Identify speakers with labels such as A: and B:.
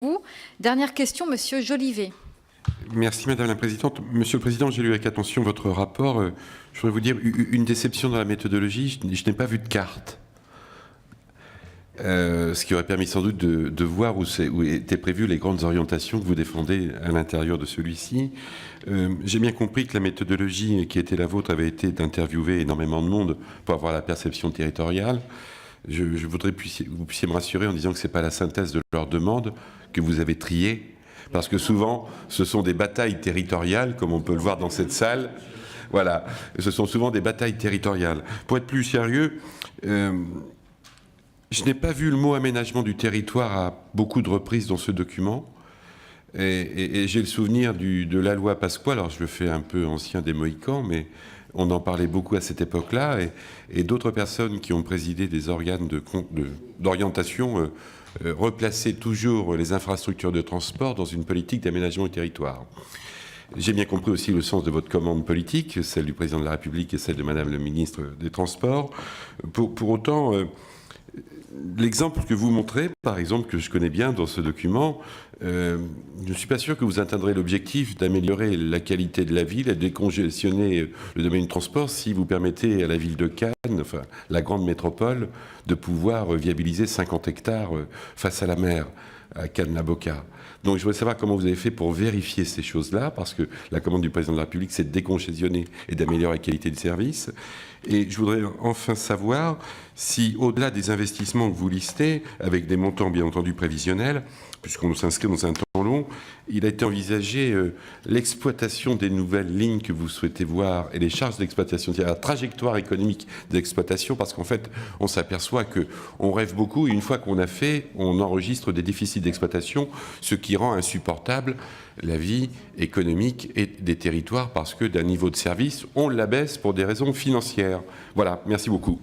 A: Vous. Dernière question, Monsieur Jolivet.
B: Merci Madame la Présidente. Monsieur le Président, j'ai lu avec attention votre rapport. Je voudrais vous dire une déception dans la méthodologie. Je n'ai pas vu de carte. Ce qui aurait permis sans doute de voir où étaient prévues les grandes orientations que vous défendez à l'intérieur de celui-ci. J'ai bien compris que la méthodologie qui était la vôtre avait été d'interviewer énormément de monde pour avoir la perception territoriale. Je voudrais que vous puissiez me rassurer en disant que ce n'est pas la synthèse de leurs demandes que vous avez triées, parce que souvent, ce sont des batailles territoriales, comme on peut le voir dans cette salle. Voilà, ce sont souvent des batailles territoriales. Pour être plus sérieux, je n'ai pas vu le mot aménagement du territoire à beaucoup de reprises dans ce document. Et j'ai le souvenir de la loi Pasqua, alors je le fais un peu ancien des Mohicans, mais on en parlait beaucoup à cette époque-là, et d'autres personnes qui ont présidé des organes d'orientation replaçaient toujours les infrastructures de transport dans une politique d'aménagement du territoire. J'ai bien compris aussi le sens de votre commande politique, celle du Président de la République et celle de Madame le Ministre des Transports. Pour autant, l'exemple que vous montrez, par exemple, que je connais bien dans ce document, je ne suis pas sûr que vous atteindrez l'objectif d'améliorer la qualité de la ville et de décongestionner le domaine du transport si vous permettez à la ville de Cannes, enfin la grande métropole, de pouvoir viabiliser 50 hectares face à la mer, à Cannes-la-Boca. Donc je voudrais savoir comment vous avez fait pour vérifier ces choses-là, parce que la commande du Président de la République, c'est de décongestionner et d'améliorer la qualité du service. Et je voudrais enfin savoir si, au-delà des investissements que vous listez, avec des montants bien entendu prévisionnels, puisqu'on s'inscrit dans un temps long, il a été envisagé l'exploitation des nouvelles lignes que vous souhaitez voir et les charges d'exploitation, c'est-à-dire la trajectoire économique d'exploitation, parce qu'en fait, on s'aperçoit qu'on rêve beaucoup et une fois qu'on a fait, on enregistre des déficits d'exploitation, ce qui rend insupportable la vie économique et des territoires parce que d'un niveau de service, on l'abaisse pour des raisons financières. Voilà, merci beaucoup.